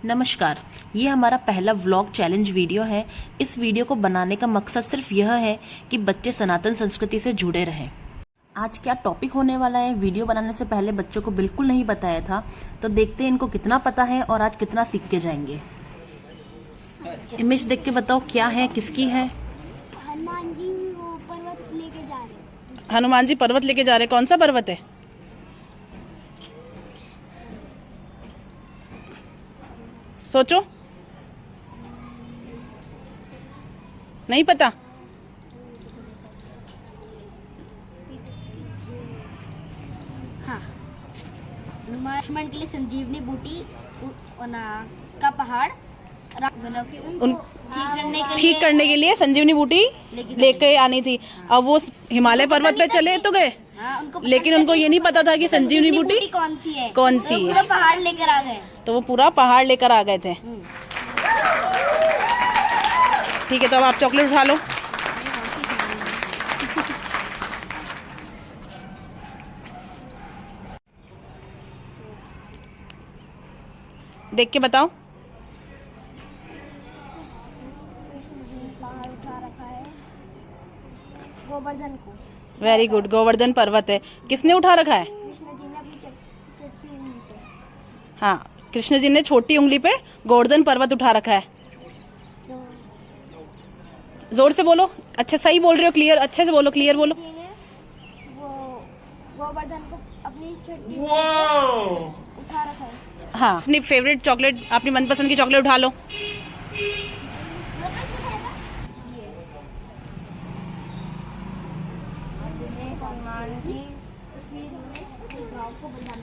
नमस्कार, ये हमारा पहला व्लॉग चैलेंज वीडियो है। इस वीडियो को बनाने का मकसद सिर्फ यह है कि बच्चे सनातन संस्कृति से जुड़े रहें। आज क्या टॉपिक होने वाला है, वीडियो बनाने से पहले बच्चों को बिल्कुल नहीं बताया था, तो देखते हैं इनको कितना पता है और आज कितना सीख के जाएंगे। इमेज देख के बताओ क्या है, किसकी है? हनुमान जी वो पर्वत लेके जा रहे हैं। हनुमान जी पर्वत लेके जा रहे हैं। कौन सा पर्वत है? सोचो, नहीं पता? हाँ, लक्ष्मण के लिए संजीवनी बूटी का पहाड़ ठीक करने के लिए संजीवनी बूटी लेके आनी थी। अब वो हिमालय पर्वत पे चले तो गए, लेकिन उनको ये नहीं पता था कि संजीवनी बूटी कौन सी है। पूरा पहाड़ लेकर आ गए, तो वो पूरा पहाड़ लेकर आ गए थे। ठीक है, तो अब आप चॉकलेट उठा लो। देख के बताओ। पहाड़ उठा रखा है गोवर्धन को। वेरी गुड, गोवर्धन पर्वत है। किसने उठा रखा है? कृष्ण जी ने अपनी छोटी उंगली पे। हाँ, कृष्ण जी ने छोटी उंगली पे गोवर्धन पर्वत उठा रखा है। जोर से बोलो। अच्छा, सही बोल रहे हो, क्लियर, अच्छे से बोलो, क्लियर बोलो। वो गोवर्धन को अपनी छोटी उठा रखा है। हाँ, अपनी फेवरेट चॉकलेट, अपनी मनपसंद की चॉकलेट उठा लो।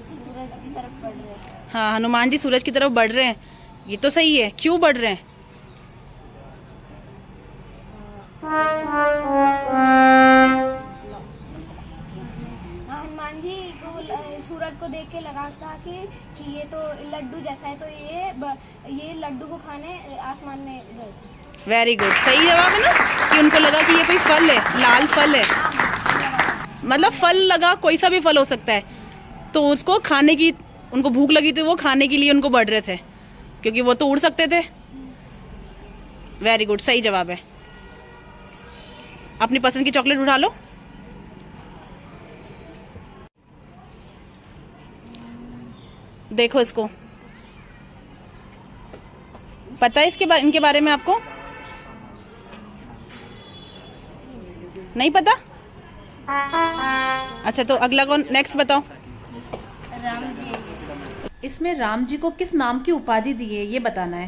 सूरज की तरफ बढ़ रहे हैं। हाँ, हनुमान जी सूरज की तरफ बढ़ रहे हैं। ये तो सही है। क्यों बढ़ रहे हैं? हनुमान जी को सूरज को देख के लगा था कि ये तो लड्डू जैसा है, तो ये लड्डू को खाने आसमान में गए थे। वेरी गुड, सही जवाब है ना, कि उनको लगा कि ये कोई फल है, लाल फल है। मतलब फल लगा, कोई सा भी फल हो सकता है, तो उसको खाने की उनको भूख लगी थी, वो खाने के लिए उनको बढ़ रहे थे, क्योंकि वो तो उड़ सकते थे। वेरी गुड, सही जवाब है। अपनी पसंद की चॉकलेट उठा लो। देखो इसको, पता है इनके बारे में आपको? नहीं पता? अच्छा, तो अगला कौन, नेक्स्ट बताओ। राम जी। इसमें राम जी को किस नाम की उपाधि दी है, ये बताना है।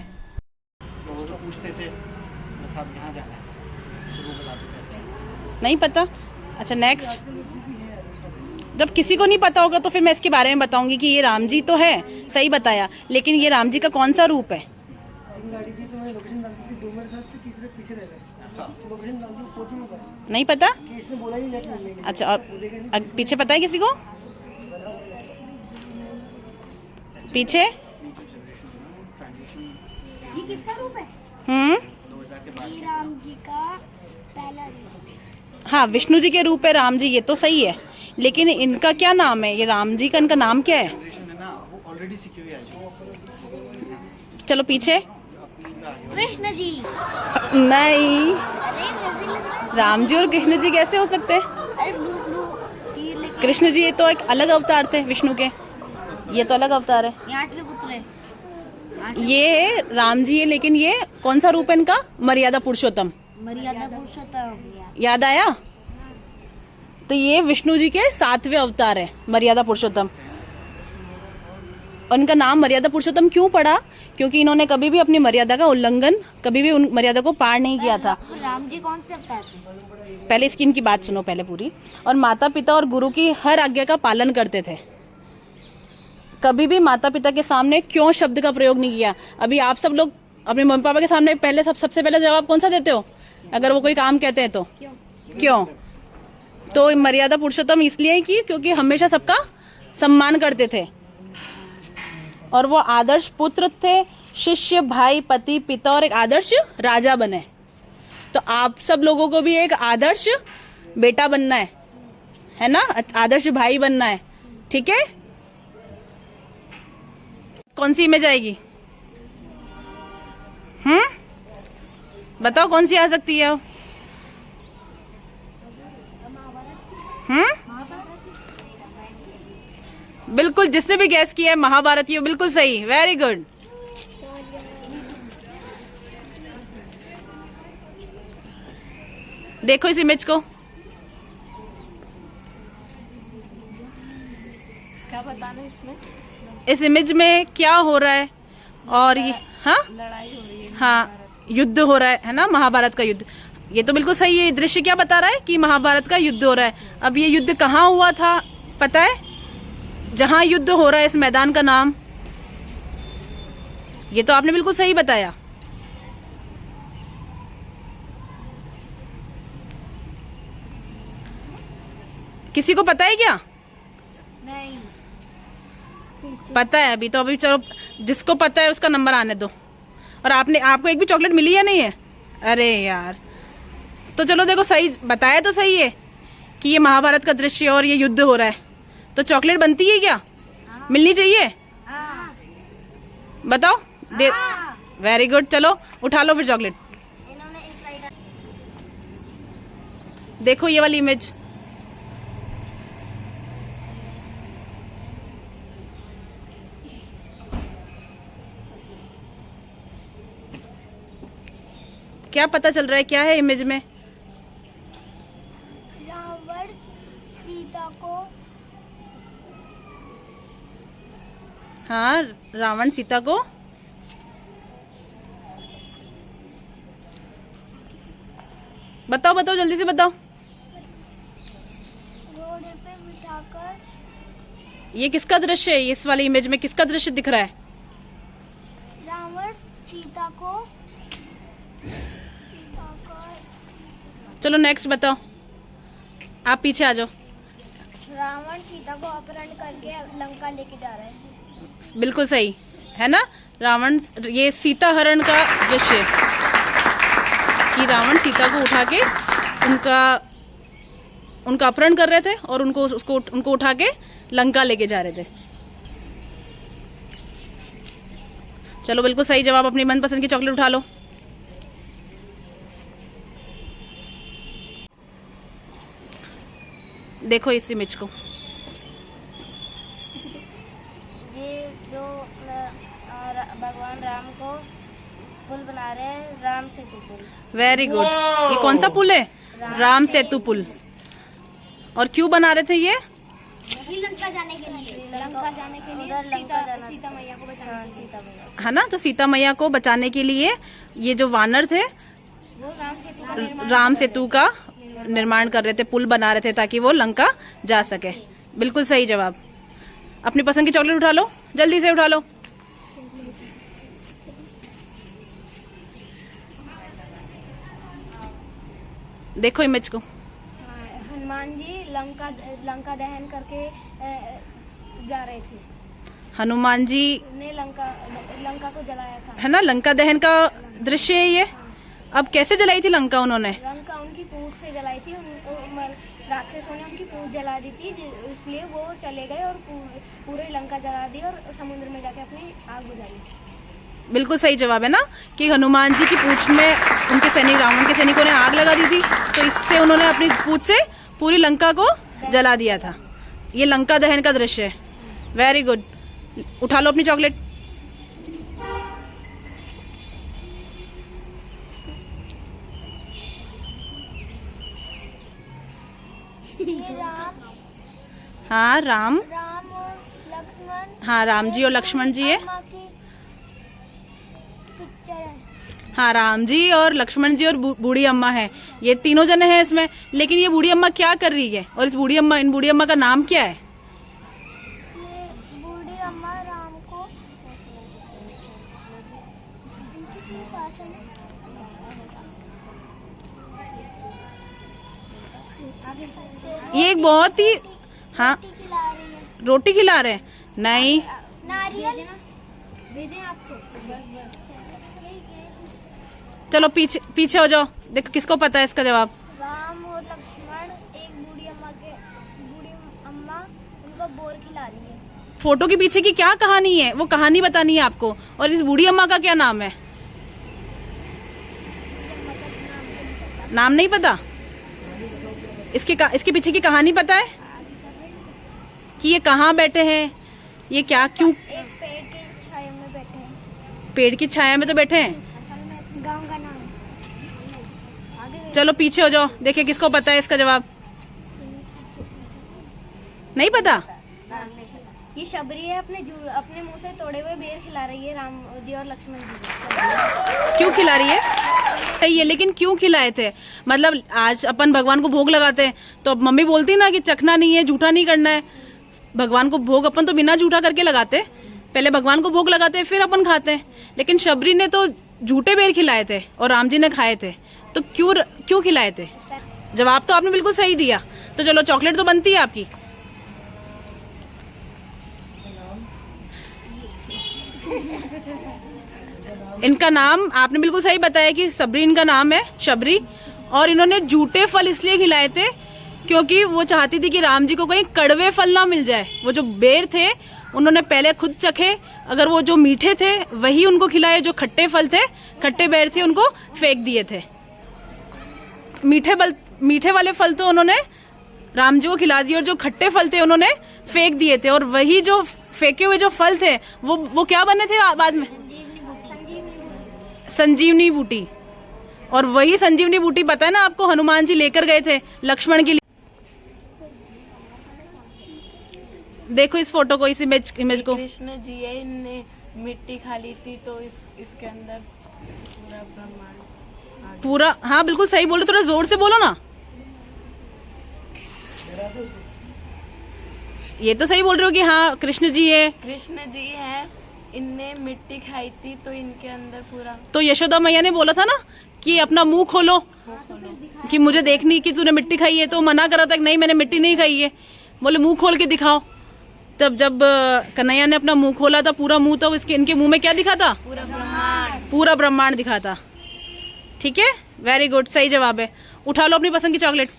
लोगों से पूछते थे बस आप यहाँ जाना है, तो वो बताते थे। नहीं पता? अच्छा, नेक्स्ट। जब किसी को नहीं पता होगा तो फिर मैं इसके बारे में बताऊंगी कि ये राम जी तो है, सही बताया, लेकिन ये राम जी का कौन सा रूप है? नहीं पता? अच्छा, और पीछे पता है किसी को? पीछे ये किसका रूप है? ये राम जी का पहला रूप। हाँ, विष्णु जी के रूप है राम जी, ये तो सही है, लेकिन इनका क्या नाम है? ये राम जी का इनका नाम क्या है? चलो पीछे। कृष्ण जी। नहीं, राम जी और कृष्ण जी कैसे हो सकते हैं? अरे ब्लू ब्लू तीर लेके। कृष्ण जी ये तो एक अलग अवतार थे विष्णु के, ये तो अलग अवतार है। ये आठवें पुत्र है। ये राम जी है, लेकिन ये कौन सा रूप है इनका? मर्यादा पुरुषोत्तम। मर्यादा पुरुषोत्तम। याद आया? तो ये विष्णु जी के 7वें अवतार है, मर्यादा पुरुषोत्तम। उनका नाम मर्यादा पुरुषोत्तम क्यों पड़ा? क्योंकि इन्होंने कभी भी अपनी मर्यादा का उल्लंघन, कभी भी उन मर्यादा को पार नहीं किया था। राम जी कौन से अवतार थे? पहले इसकी इनकी बात सुनो पहले पूरी। और माता पिता और गुरु की हर आज्ञा का पालन करते थे। कभी भी माता पिता के सामने क्यों शब्द का प्रयोग नहीं किया। अभी आप सब लोग अपने मम्मी पापा के सामने पहले सबसे पहले जवाब कौन सा देते हो अगर वो कोई काम कहते हैं तो? क्यों? तो मर्यादा पुरुषोत्तम इसलिए कि क्योंकि हमेशा सबका सम्मान करते थे, और वो आदर्श पुत्र थे, शिष्य, भाई, पति, पिता और एक आदर्श राजा बने। तो आप सब लोगों को भी एक आदर्श बेटा बनना है ना, आदर्श भाई बनना है, ठीक है? कौन सी इमेज आएगी? बताओ कौन सी आ सकती है? बिल्कुल, जिसने भी गैस किया है महाभारत, ये बिल्कुल सही, वेरी गुड। देखो इस इमेज को, क्या बताना इसमें? इस इमेज में क्या हो रहा है? और ये लड़ाई हो रही है, हाँ, युद्ध हो रहा है ना, महाभारत का युद्ध। ये तो बिल्कुल सही है। ये दृश्य क्या बता रहा है? कि महाभारत का युद्ध हो रहा है। अब ये युद्ध कहाँ हुआ था पता है? जहां युद्ध हो रहा है इस मैदान का नाम, ये तो आपने बिल्कुल सही बताया। किसी को पता है क्या? नहीं पता है अभी तो, अभी चलो जिसको पता है उसका नंबर आने दो। और आपको एक भी चॉकलेट मिली या नहीं है? अरे यार, तो चलो देखो, सही बताया तो सही है कि ये महाभारत का दृश्य और ये युद्ध हो रहा है, तो चॉकलेट बनती है क्या? मिलनी चाहिए? बताओ। वेरी गुड, चलो उठा लो फिर चॉकलेट। देखो ये वाली इमेज, क्या पता चल रहा है? क्या है इमेज में? रावण सीता को, हाँ, रावण सीता को बताओ, बताओ जल्दी से बताओ। घोड़े पे बिठाकर, ये किसका दृश्य है? इस वाली इमेज में किसका दृश्य दिख रहा है? रावण सीता को, चलो नेक्स्ट बताओ, आप पीछे आ जाओ। रावण सीता को अपहरण करके लंका लेके जा रहे हैं। बिल्कुल सही है ना। रावण, ये सीता हरण का दृश्य है कि रावण सीता को उठा के उनका अपहरण कर रहे थे और उनको उठा के लंका लेके जा रहे थे। चलो बिल्कुल सही जवाब। अपनी मनपसंद की चॉकलेट उठा लो। देखो इस इमेज को, ये जो भगवान राम को पुल बना रहे हैं, राम सेतु पुल। Very good. ये कौन सा पुल है? राम सेतु पुल। और क्यों बना रहे थे ये? श्रीलंका जाने के लिए, लंका जाने के लिए, सीता मैया को बचाने, सीता मैया, है ना। तो सीता मैया को बचाने के लिए ये जो वानर थे वो राम सेतु का निर्माण कर रहे थे, पुल बना रहे थे ताकि वो लंका जा सके। बिल्कुल सही जवाब। अपनी पसंद की चॉकलेट उठा लो, जल्दी से उठा लो। देखो इमेज को, हनुमान जी लंका दहन करके जा रहे थे। हनुमान जी ने लंका को जलाया था, है ना। लंका दहन का दृश्य है ये। अब कैसे जलाई थी लंका उन्होंने? लंका उनकी पूंछ से जलाई थी। राक्षसों ने उनकी पूंछ जला दी थी, इसलिए वो चले गए और पूरे लंका जला दी और समुद्र में जाके अपनी आग बुझाई। बिल्कुल सही जवाब है ना, कि हनुमान जी की पूंछ में उनके सैनिक, रावण के सैनिकों ने आग लगा दी थी, तो इससे उन्होंने अपनी पूंछ से पूरी लंका को जला दिया था। ये लंका दहन का दृश्य है। Very good. उठा लो अपनी चॉकलेट। ये राम, हाँ राम और लक्ष्मण, हाँ राम जी और लक्ष्मण जी है। अम्मा की पिक्चर है। हाँ, राम जी और लक्ष्मण जी और बूढ़ी अम्मा है। ये तीनों जने हैं इसमें। लेकिन ये बूढ़ी अम्मा क्या कर रही है? और इन बूढ़ी अम्मा का नाम क्या है? ये बूढ़ी अम्मा राम को ये एक बहुत ही, हाँ, खिला रही है। रोटी खिला रहे हैं? नहीं, नारियल भेजें आपको। चलो पीछे हो जाओ। देखो किसको पता है इसका जवाब। राम और लक्ष्मण एक बूढ़ी अम्मा उनको बोर खिला रही है। फोटो के पीछे की क्या कहानी है, वो कहानी बतानी है आपको। और इस बूढ़ी अम्मा का क्या नाम है? नाम नहीं पता? इसके पीछे की कहानी पता है कि ये कहाँ बैठे हैं, ये क्या क्यों? एक पेड़ की छाया में बैठे हैं। पेड़ की छाया में तो बैठे हैं। असल में गांव का नाम है। आगे चलो पीछे हो जाओ, देखिए किसको पता है इसका जवाब। नहीं पता? ये शबरी है, अपने मुंह से तोड़े हुए बेर खिला रही है राम जी और लक्ष्मण जी को। क्यों खिला रही है? सही है, लेकिन क्यों खिलाए थे? मतलब आज अपन भगवान को भोग लगाते हैं तो मम्मी बोलती ना कि चखना नहीं है, झूठा नहीं करना है। भगवान को भोग अपन तो बिना झूठा करके लगाते, पहले भगवान को भोग लगाते हैं फिर अपन खाते हैं। लेकिन शबरी ने तो झूठे बेर खिलाए थे और राम जी ने खाए थे, तो क्यों खिलाए थे? जवाब तो आपने बिल्कुल सही दिया। तो चलो चॉकलेट तो बनती है आपकी। इनका नाम आपने बिल्कुल सही बताया कि सबरी इनका नाम है, शबरी। और इन्होंने झूठे फल इसलिए खिलाए थे क्योंकि वो चाहती थी कि राम जी को कहीं कड़वे फल ना मिल जाए। वो जो बेर थे उन्होंने पहले खुद चखे, अगर वो जो मीठे थे वही उनको खिलाए, जो खट्टे फल थे, खट्टे बेर थे, उनको फेंक दिए थे। मीठे वाले फल तो उन्होंने राम जी को खिला दिए और जो खट्टे फल थे उन्होंने फेंक दिए थे। और वही जो फेंके हुए जो फल थे वो क्या बने थे बाद में? संजीवनी बूटी। और वही संजीवनी बूटी पता है ना आपको, हनुमान जी लेकर गए थे लक्ष्मण के लिए। देखो इस फोटो को, इस इमेज को। कृष्ण जी ने मिट्टी खा ली थी तो इसके अंदर पूरा ब्रह्मांड पूरा, हाँ बिल्कुल सही बोलो, थोड़ा जोर से बोलो ना। ये तो सही बोल रहे हो कि हाँ कृष्ण जी है, इनने मिट्टी खाई थी तो इनके अंदर पूरा। तो यशोदा मैया ने बोला था ना कि अपना मुंह खोलो कि मुझे देखनी कि तूने मिट्टी खाई है, तो मना करा था कि नहीं मैंने मिट्टी नहीं खाई है। बोले मुंह खोल के दिखाओ। तब जब कन्हैया ने अपना मुंह खोला था, पूरा मुंह, तो इनके मुंह में क्या दिखा था? पूरा ब्रह्मांड दिखा था। ठीक है, वेरी गुड, सही जवाब है। उठा लो अपनी पसंद की चॉकलेट।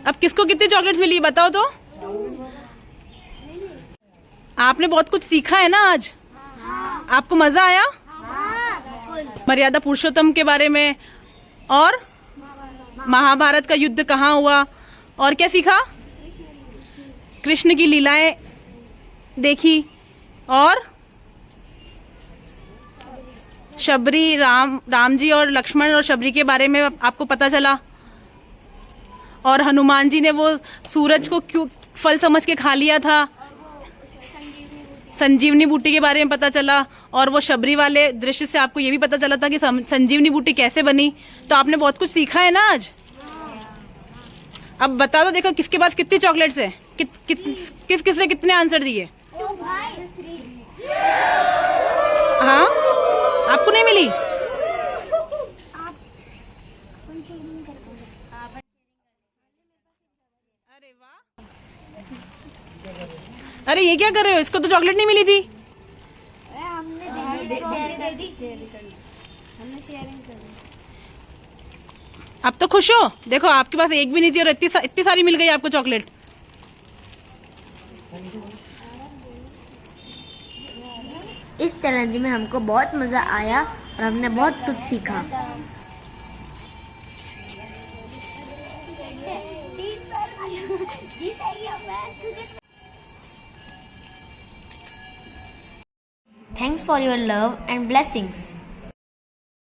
अब किसको कितनी चॉकलेट्स मिली बताओ तो? आपने बहुत कुछ सीखा है ना आज? आपको मजा आया? मर्यादा पुरुषोत्तम के बारे में, और महाभारत का युद्ध कहाँ हुआ, और क्या सीखा? कृष्ण की लीलाएं देखी, और शबरी, राम जी और लक्ष्मण और शबरी के बारे में आपको पता चला। और हनुमान जी ने वो सूरज को क्यों फल समझ के खा लिया था, संजीवनी बूटी के बारे में पता चला। और वो शबरी वाले दृश्य से आपको ये भी पता चला था कि संजीवनी बूटी कैसे बनी। तो आपने बहुत कुछ सीखा है ना आज। अब बता दो, देखो किसके पास कितनी चॉकलेट्स है, किस ने कितने आंसर दिए? हाँ, आपको नहीं मिली? अरे वाह, अरे ये क्या कर रहे हो? इसको तो चॉकलेट नहीं मिली थी। हमने दे दी। अब तो खुश हो? देखो आपके पास एक भी नहीं थी और इतनी सारी मिल गई आपको चॉकलेट। इस चैलेंज में हमको बहुत मजा आया और हमने बहुत कुछ सीखा। Thanks for your love and blessings.